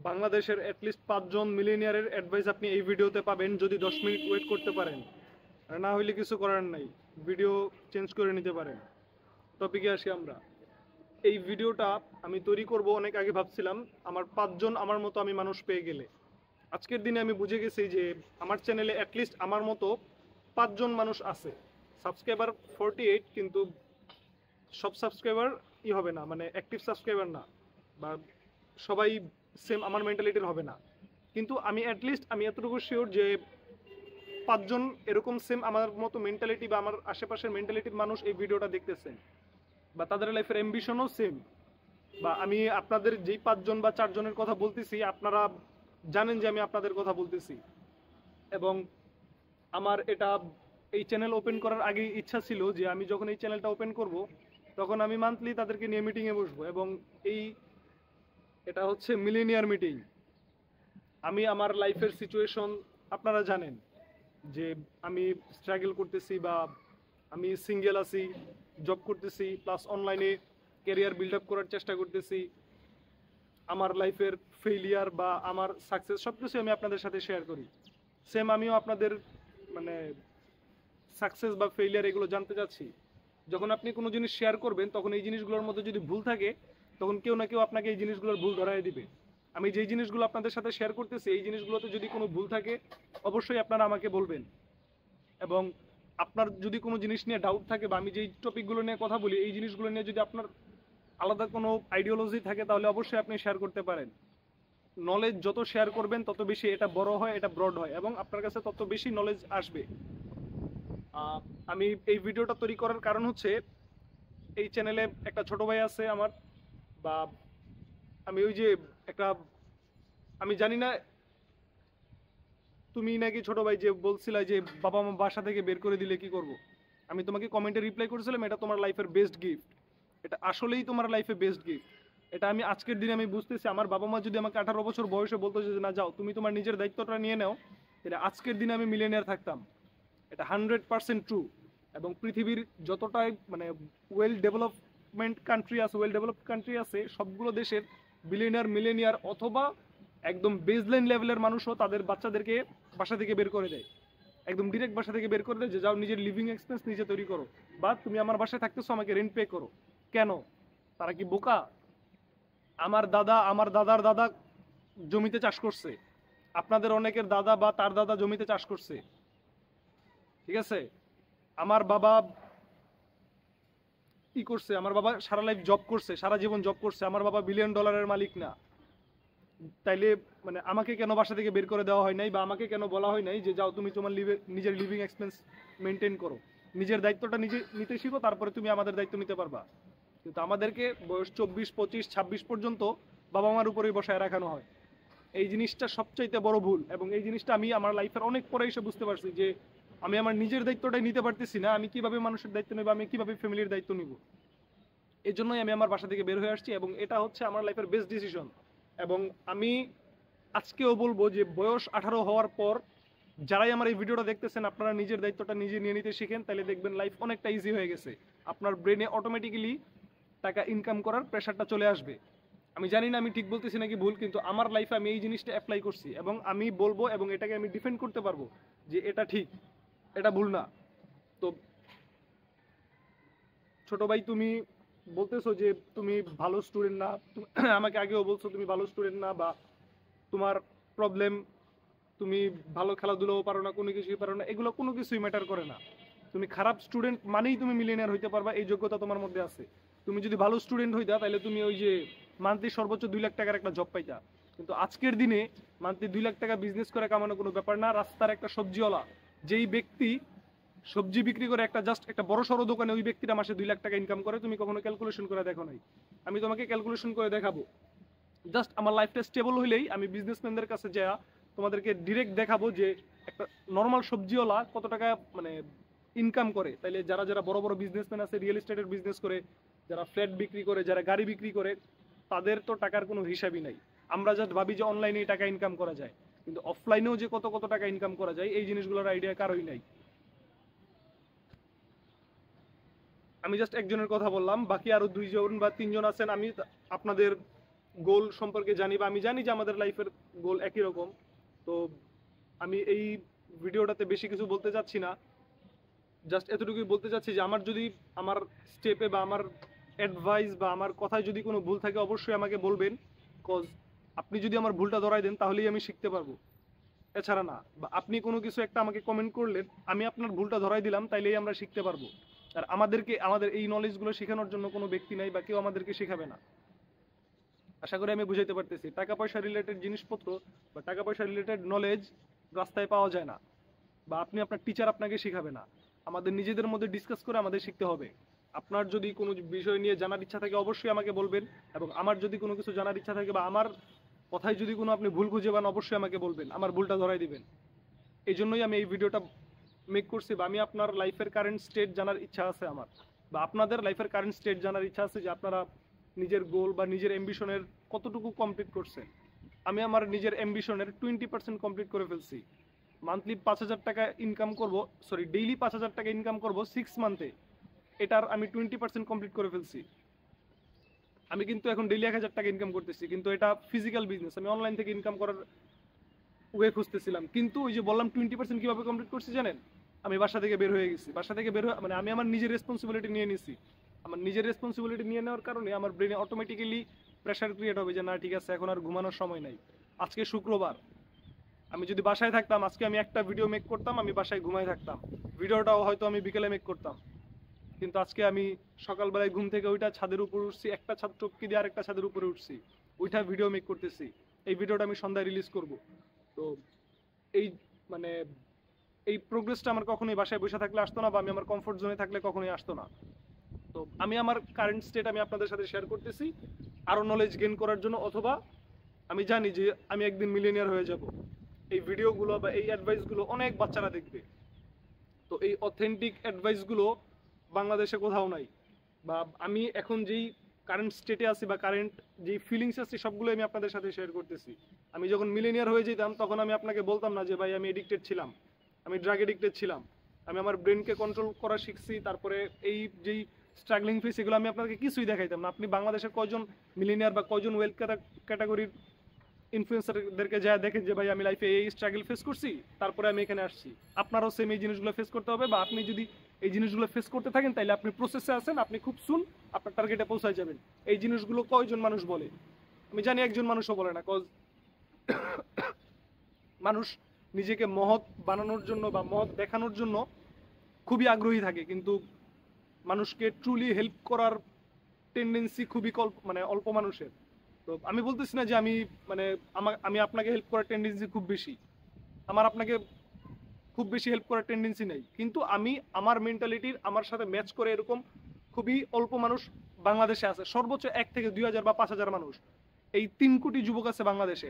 বাংলাদেশের অ্যাটলিস্ট 5 জন মিলিনিয়ারের অ্যাডভাইস আপনি এই ভিডিওতে পাবেন যদি 10 মিনিট ওয়েট করতে পারেন। আর না হইলে কিছু করার নাই, ভিডিও চেঞ্জ করে নিতে পারেন। টপিকে আসি আমরা। এই ভিডিওটা আমি তৈরি করব অনেক আগে ভাবছিলাম, আমার 5 জন আমার মতো আমি মানুষ পেয়ে গেলে। আজকের দিনে আমি বুঝে গেছি যে আমার চ্যানেলে অ্যাটলিস্ট আমার মতো 5 জন মানুষ আছে। সাবস্ক্রাইবার 48, কিন্তু সব সাবস্ক্রাইবার হবে না, মানে অ্যাক্টিভ সাবস্ক্রাইবার না, বা সবাই সেম আমার মেন্টালিটির হবে না। কিন্তু আমি অ্যাটলিস্ট আমি এতটুকু শিওর যে 5 জন এরকম সেম আমার মতো মেন্টালিটি বা আমার আশেপাশের মেন্টালিটির মানুষ এই ভিডিওটা দেখতেছেন, বা তাদের লাইফের অ্যাম্বিশনও সেম। বা আমি আপনাদের যেই 5 জন বা 4 জনের কথা বলতেছি, আপনারা জানেন যে আমি আপনাদের কথা বলতেছি। এবং আমার এই চ্যানেল ওপেন করার আগে ইচ্ছা ছিল যে আমি যখন এই চ্যানেলটা ওপেন করব তখন আমি মান্থলি তাদেরকে নিয়ে মিটিংয়ে বসবো, এবং এটা হচ্ছে মিলিনিয়ার মিটিং। আমি আমার লাইফের সিচুয়েশন আপনারা জানেন যে আমি স্ট্রাগল করতেছি, বা আমি সিঙ্গেল আছি, জব করতেছি, প্লাস অনলাইনে ক্যারিয়ার বিল্ড আপ করার চেষ্টা করতেছি। আমার লাইফের ফেইলিয়ার বা আমার সাকসেস সব কিছু আমি আপনাদের সাথে শেয়ার করি। সেম আমিও আপনাদের মানে সাকসেস বা ফেইলিয়ার এগুলো জানতে চাচ্ছি। যখন আপনি কোনো জিনিস শেয়ার করবেন তখন এই জিনিসগুলোর মধ্যে যদি ভুল থাকে তখন কেউ না কেউ আপনাকে এই জিনিসগুলোর ভুল ধরায় দিবে। আমি যেই জিনিসগুলো আপনাদের সাথে শেয়ার করতেছি এই জিনিসগুলোতে যদি কোনো ভুল থাকে অবশ্যই আপনারা আমাকে বলবেন। এবং আপনার যদি কোনো জিনিস নিয়ে ডাউট থাকে, বা আমি যেই টপিকগুলো নিয়ে কথা বলি এই জিনিসগুলো নিয়ে যদি আপনার আলাদা কোনো আইডিওলজি থাকে তাহলে অবশ্যই আপনি শেয়ার করতে পারেন। নলেজ যত শেয়ার করবেন তত বেশি এটা বড় হয়, এটা ব্রড হয়, এবং আপনার কাছে তত বেশি নলেজ আসবে। আমি এই ভিডিওটা তৈরি করার কারণ হচ্ছে এই চ্যানেলে একটা ছোট ভাই আছে আমার, বা আমি ওই যে একটা, আমি জানি না তুমি নাকি ছোট ভাই যে বলছিলা যে বাবা মা বাসা থেকে বের করে দিলে কি করব। আমি তোমাকে কমেন্টে রিপ্লাই করেছিলাম এটা তোমার লাইফের বেস্ট গিফট। এটা আসলেই তোমার লাইফে বেস্ট গিফট। এটা আমি আজকের দিনে আমি বুঝতেছি, আমার বাবা মা যদি আমাকে 18 বছর বয়সে বলতো যে না যাও তুমি তোমার নিজের দায়িত্বটা নিয়ে নাও, এটা আজকের দিনে আমি মিলিয়নিয়ার থাকতাম। এটা 100% ট্রু। এবং পৃথিবীর যতটাই মানে ওয়েল ডেভেলপড কান্ট্রি আছে সবগুলো দেশের বিলিয়নিয়ার মিলিয়নিয়ার অথবা একদম বেসলাইন লেভেলের মানুষও তাদের বাচ্চাদেরকে বাসা থেকে বের করে দেয়, একদম ডিরেক্ট বাসা থেকে বের করে দেয় যে যাও নিজের লিভিং এক্সপেন্স নিজে তৈরি করো, বা তুমি আমার বাসায় থাকতেছো আমাকে রেন্ট পে করো। কেন? তারা কি বোকা? আমার দাদার দাদা জমিতে চাষ করছে, আপনাদের অনেকের দাদা বা তার দাদা জমিতে চাষ করছে, ঠিক আছে? আমার বাবা কি করছে? আমার বাবা সারা লাইফ জব করছে, সারা জীবন জব করছে। আমার বাবা বিলিয়ন ডলারের মালিক না। তাইলে মানে আমাকে কেন বাসা থেকে বের করে দেওয়া হয় নাই, বা আমাকে কেন বলা হয় নাই যে যাও তুমি তোমার নিজের লিভিং এক্সপেন্স মেনটেন করো, নিজের দায়িত্বটা নিজে নিতে শিখো, তারপরে তুমি আমাদের দায়িত্ব নিতে পারবা। কিন্তু আমাদেরকে বয়স 24, 25, 26 পর্যন্ত বাবা মার উপরেই বসায় রাখানো হয়। এই জিনিসটা সবচাইতে বড় ভুল, এবং এই জিনিসটা আমি আমার লাইফের অনেক পরে এসে বুঝতে পারছি যে আমি আমার নিজের দায়িত্বটাই নিতে পারতেছি না। আমি কিভাবে মানুষের দায়িত্ব নেব, আমি কিভাবে ফ্যামিলির দায়িত্ব নিব? এই জন্যই আমি আমার বাসা থেকে বের হয়ে আসছি, এবং এটা হচ্ছে আমার লাইফের বেস্ট ডিসিশন। এবং আমি আজকেও বলবো যে বয়স 18 হওয়ার পর যারাই আমার এই ভিডিওটা দেখতেছেন আপনারা নিজের দায়িত্বটা নিজে নিয়ে নিতে শিখেন, তাহলে দেখবেন লাইফ অনেকটা ইজি হয়ে গেছে। আপনার ব্রেনে অটোমেটিক্যালি টাকা ইনকাম করার প্রেশারটা চলে আসবে। আমি জানি না আমি ঠিক বলতেছি নাকি ভুল, কিন্তু আমার লাইফে আমি এই জিনিসটা অ্যাপ্লাই করছি, এবং আমি বলবো এবং এটাকে আমি ডিফেন্ড করতে পারবো যে এটা ঠিক, এটা ভুল না। তো ছোট ভাই তুমি বলতেছো যে তুমি ভালো স্টুডেন্ট না, আমাকে আগেও বলছো তুমি ভালো স্টুডেন্ট না, বা তোমার প্রবলেম তুমি ভালো খেলাধুলাও পারো না, কোনো কিছুই পারো না, এগুলো কোনো কিছুই ম্যাটার করে না। তুমি খারাপ স্টুডেন্ট মানেই তুমি মিলিয়নিয়ার হইতে পারবা, এই যোগ্যতা তোমার মধ্যে আছে। তুমি যদি ভালো স্টুডেন্ট হইতা তাহলে তুমি ওই যে মান্থলি সর্বোচ্চ 2 লাখ টাকার একটা জব পাইতা। কিন্তু আজকের দিনে মান্থলি 2 লাখ টাকা বিজনেস করে কামানো কোনো ব্যাপার না। রাস্তার একটা সবজিওয়ালা যেই ব্যক্তি সবজি বিক্রি করে একটা বড় সড়ো দোকানে, ওই ব্যক্তিটা মাসে 2 লাখ টাকা ইনকাম করে। তুমি কখনো ক্যালকুলেশন করে দেখো নাই? আমি তোমাকে ক্যালকুলেশন করে দেখাবো। জাস্ট আমার লাইফটা স্টেবল হইলেই আমি বিজনেসম্যানদের কাছে যা তোমাদেরকে ডিরেক্ট দেখাবো যে একটা নর্মাল সবজিওয়ালা কত টাকা মানে ইনকাম করে। তাইলে যারা যারা বড় বড় বিজনেসম্যান আছে, রিয়েল এস্টেটের বিজনেস করে, যারা ফ্ল্যাট বিক্রি করে, যারা গাড়ি বিক্রি করে, তাদের তো টাকার কোনো হিসাবই নাই। আমরা জাস্ট ভাবি যে অনলাইনে টাকা ইনকাম করা যায়, কিন্তু অফলাইনেও যে কত কত টাকা ইনকাম করা যায় এই জিনিসগুলোর আইডিয়া কারোই নাই। আমি জাস্ট একজনের কথা বললাম, বাকি আরো 2 জন বা 3 জন আছেন, আমি আপনাদের গোল সম্পর্কে জানি, বা আমি জানি যে আমাদের লাইফের গোল একই রকম। তো আমি এই ভিডিওটাতে বেশি কিছু বলতে চাচ্ছি না, জাস্ট এতটুকুই বলতে চাচ্ছি যে আমার যদি আমার স্টেপে বা আমার অ্যাডভাইস বা আমার কথায় যদি কোনো ভুল থাকে অবশ্যই আমাকে বলবেন। কজ আপনি যদি আমার ভুলটা ধরাই দেন তাহলেই আমি শিখতে পারবো, এছাড়া না। বা আপনি কোনো কিছু একটা আমাকে কমেন্ট করলেন, আমি আপনার ভুলটা ধরাই দিলাম, তাইলেই আমরা শিখতে পারবো। আর আমাদেরকে আমাদের এই নলেজগুলো শেখানোর জন্য কোনো ব্যক্তি নাই বা কেউ আমাদেরকে শেখাবে না। আশা করি আমি বুঝাইতে পারতেছি। টাকা পয়সা রিলেটেড জিনিসপত্র বা টাকা পয়সা রিলেটেড নলেজ রাস্তায় পাওয়া যায় না, বা আপনি আপনার টিচার আপনাকে শেখাবে না। আমাদের নিজেদের মধ্যে ডিসকাস করে আমাদের শিখতে হবে। আপনার যদি কোনো বিষয় নিয়ে জানার ইচ্ছা থাকে অবশ্যই আমাকে বলবেন, এবং আমার যদি কোনো কিছু জানার ইচ্ছা থাকে বা আমার কথায় যদি কোনো আপনি ভুল খুঁজে পান অবশ্যই আমাকে বলবেন, আমার ভুলটা ধরাই দিবেন। এই জন্যই আমি এই ভিডিওটা মেক করছি, বা আমি আপনার লাইফের কারেন্ট স্টেট জানার ইচ্ছা আছে আমার, বা আপনাদের লাইফের কারেন্ট স্টেট জানার ইচ্ছা আছে যে আপনারা নিজের গোল বা নিজের অ্যাম্বিশনের কতটুকু কমপ্লিট করছেন। আমি আমার নিজের অ্যাম্বিশনের 20% কমপ্লিট করে ফেলছি। মান্থলি 5,000 টাকা ইনকাম করব, সরি ডেইলি 5,000 টাকা ইনকাম করব 6 মান্থে, এটার আমি 20% কমপ্লিট করে ফেলছি। আমি কিন্তু এখন ডেইলি 1,000 টাকা ইনকাম করতেছি, কিন্তু এটা ফিজিক্যাল বিজনেস, আমি অনলাইন থেকে ইনকাম করার ওয়ে খুঁজতেছিলাম। কিন্তু ওই যে বললাম 20% কিভাবে কমপ্লিট করছি জানেন? আমি বাসা থেকে বের হয়ে গেছি। বাসা থেকে বের হয়ে মানে আমি আমার নিজের রেসপন্সিবিলিটি নিয়ে নিছি। আমার নিজের রেসপন্সিবিলিটি নিয়ে নেওয়ার কারণে আমার ব্রেনে অটোমেটিক্যালি প্রেশার ক্রিয়েট হবে যে না ঠিক আছে, এখন আর ঘুমানোর সময় নাই। আজকে শুক্রবার, আমি যদি বাসায় থাকতাম আজকে আমি একটা ভিডিও মেক করতাম, আমি বাসায় ঘুমায় থাকতাম, ভিডিওটাও হয়তো আমি বিকেলে মেক করতাম। কিন্তু আজকে আমি সকালবেলায় ঘুম থেকে ওইটা ছাদের উপর উঠছি, একটা ছাদ টপকি দিয়ে আরেকটা ছাদের উপরে উঠছি, ওইটা ভিডিও মেক করতেছি। এই ভিডিওটা আমি সন্ধ্যায় রিলিজ করব। তো এই মানে এই প্রোগ্রেসটা আমার কখনোই বাসায় বসে থাকলে আসতো না, বা আমি আমার কমফোর্ট জোনে থাকলে কখনোই আসতো না। তো আমি আমার কারেন্ট স্টেট আমি আপনাদের সাথে শেয়ার করতেছি আরো নলেজ গেইন করার জন্য, অথবা আমি জানি যে আমি একদিন মিলিয়নিয়ার হয়ে যাব। এই ভিডিওগুলো বা এই অ্যাডভাইসগুলো অনেক বাচ্চারা দেখবে। তো এই অথেন্টিক অ্যাডভাইসগুলো বাংলাদেশে কোথাও নাই, বা আমি এখন যেই কারেন্ট স্টেটে আছি বা কারেন্ট যেই ফিলিংস আছে সবগুলো আমি আপনাদের সাথে শেয়ার করতেছি। আমি যখন মিলেনিয়ার হয়ে যেতাম তখন আমি আপনাকে বলতাম না যে ভাই আমি এডিক্টেড ছিলাম, আমি ড্রাগ এডিক্টেড ছিলাম। আমি আমার ব্রেনকে কন্ট্রোল করা শিখছি, তারপরে এই যেই স্ট্রাগলিং ফেস এগুলো আমি আপনাকে কিছুই দেখাইতাম না। আপনি বাংলাদেশের কয়জন মিলেনিয়ার বা কয়জন ওয়েলথ ক্যাটাগরির ইনফ্লুয়েন্সারদেরকে যা দেখেন যে ভাই আমি লাইফে এই স্ট্রাগল ফেস করছি, তারপরে আমি এখানে আসছি। আপনারও সেম এই জিনিসগুলো ফেস করতে হবে, বা আপনি যদি এই জিনিসগুলো ফেস করতে থাকেন তাহলে আপনি প্রসেসে আছেন, আপনি খুব সুন আপনার টার্গেটে পৌঁছায় যাবেন। এই জিনিসগুলো কয়জন মানুষ বলে? আমি জানি একজন মানুষও বলে না। কজ মানুষ নিজেকে মহৎ বানানোর জন্য বা মহৎ দেখানোর জন্য খুবই আগ্রহী থাকে, কিন্তু মানুষকে ট্রুলি হেল্প করার টেন্ডেন্সি খুবই মানে অল্প মানুষের। তো আমি বলতেছি না যে আমি মানে আমি আপনাকে হেল্প করার টেন্ডেন্সি খুব বেশি, আমার আপনাকে খুব বেশি হেল্প করার টেন্ডেন্সি নেই, কিন্তু আমি আমার মেন্টালিটির আমার সাথে ম্যাচ করে এরকম খুবই অল্প মানুষ বাংলাদেশে আছে। সর্বোচ্চ 1 থেকে 2,000 বা 5,000 মানুষ। এই 3 কোটি যুবক আছে বাংলাদেশে,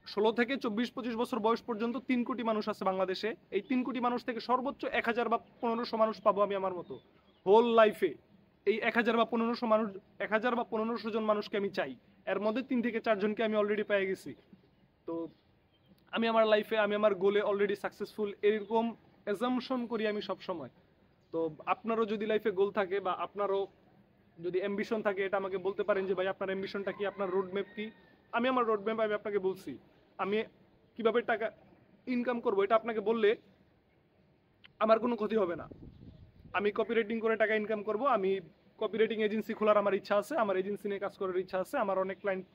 16 থেকে 24-25 বছর বয়স পর্যন্ত 3 কোটি মানুষ আছে বাংলাদেশে। এই 3 কোটি মানুষ থেকে সর্বোচ্চ 1,000 বা 1,500 মানুষ পাবো আমি আমার মতো হোল লাইফে। এই 1,000 বা 1,500 মানুষ, 1,000 বা 1,500 জন মানুষকে আমি চাই, এর মধ্যে 3 থেকে 4 জনকে আমি অলরেডি পেয়ে গেছি। তো আমি আমার লাইফে আমি আমার গোলে অলরেডি সাকসেসফুল, এরকম অ্যাজাম্পশন করি আমি সব সময়। তো আপনারও যদি লাইফে গোল থাকে বা আপনারও যদি অ্যাম্বিশন থাকে, এটা আমাকে বলতে পারেন যে ভাই আপনার অ্যাম্বিশনটা কি, আপনার রোড ম্যাপ কি। আমি আমার রোড ম্যাপ আমি আপনাকে বলছি। আমি কিভাবে টাকা ইনকাম করবো এটা আপনাকে বললে আমার কোনো ক্ষতি হবে না। আমি কপিরাইটিং করে টাকা ইনকাম করব, আমি কপিরাইটিং এজেন্সি খোলার আমার ইচ্ছা আছে, আমার এজেন্সি নিয়ে কাজ করার ইচ্ছা আছে, আমার অনেক ক্লায়েন্ট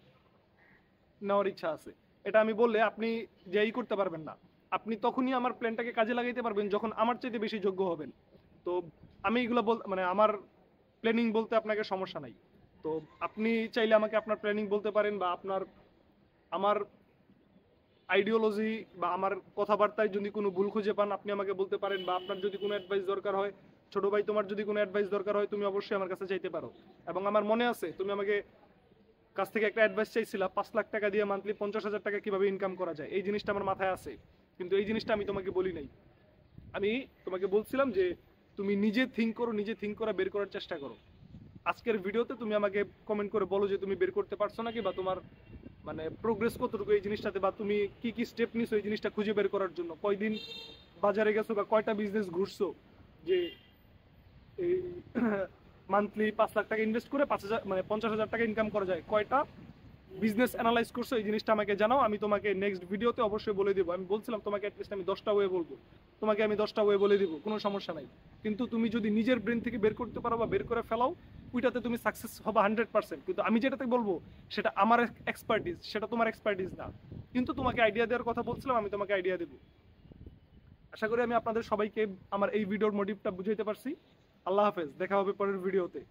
নেওয়ার ইচ্ছা আছে। এটা আমি বললে আপনি যেই করতে পারবেন না। আপনি তখনই আমার প্ল্যানটাকে কাজে লাগাইতে পারবেন যখন আমার চাইতে বেশি যোগ্য হবেন। তো আমি এগুলো মানে আমার প্ল্যানিং বলতে আপনাকে সমস্যা নাই। তো আপনি চাইলে আমাকে আপনার প্ল্যানিং বলতে পারেন, বা আপনার আমার আইডিওলজি বা আমার কথাবার্তায় যদি কোনো ভুল খুঁজে পান আপনি আমাকে বলতে পারেন, বা আপনার যদি কোনো অ্যাডভাইস দরকার হয়, ছোট ভাই তোমার যদি কোনো অ্যাডভাইস দরকার হয় তুমি অবশ্যই আমার কাছে চাইতে পারো। এবং আমার মনে আছে তুমি আমাকে কাছ থেকে একটা অ্যাডভাইস চাইছিলা 5 লাখ টাকা দিয়ে মান্থলি 50,000 টাকা কিভাবে ইনকাম করা যায়। এই জিনিসটা আমার মাথায় আছে, কিন্তু এই জিনিসটা আমি তোমাকে বলি নাই। আমি তোমাকে বলছিলাম যে তুমি নিজে থিঙ্ক করো, নিজে থিঙ্ক করে বের করার চেষ্টা করো। আজকের ভিডিওতে তুমি আমাকে কমেন্ট করে বলো যে তুমি বের করতে পারছো নাকি, বা তোমার মানে প্রোগ্রেস কতটুকু এই জিনিসটাতে, বা তুমি কি কি স্টেপ নিছো এই জিনিসটা খুঁজে বের করার জন্য। কয়দিন বাজারে গেছো বা কয়টা বিজনেস ঘুরছো যে এই মান্থলি 5 লাখ টাকা ইনভেস্ট করে 5,000 মানে 50,000 টাকা ইনকাম করা যায়, কয়টা বিজনেস অ্যানালাইজ করছো এই জিনিসটা আমাকে জানাও, আমি তোমাকে নেক্সট ভিডিওতে অবশ্যই বলে দিব। আমি বলছিলাম তোমাকে অ্যাটলিস্ট আমি 10টা ওয়ে বলবো, তোমাকে আমি 10টা ওয়ে বলে দিব, কোনো সমস্যা নাই। কিন্তু তুমি যদি নিজের ব্রেন থেকে বের করতে পারো বা বের করে ফেলাও, ওইটাতে তুমি সাকসেস হবে 100%। কিন্তু আমি যেটাতে বলবো সেটা আমার এক্সপার্টিস, সেটা তোমার এক্সপার্টিস না। কিন্তু তোমাকে আইডিয়া দেওয়ার কথা বলছিলাম, আমি তোমাকে আইডিয়া দেবো। আশা করি আমি আপনাদের সবাইকে আমার এই ভিডিওর মোটিভটা বুঝাইতে পারছি। আল্লাহ হাফেজ, দেখা হবে পরের ভিডিওতে।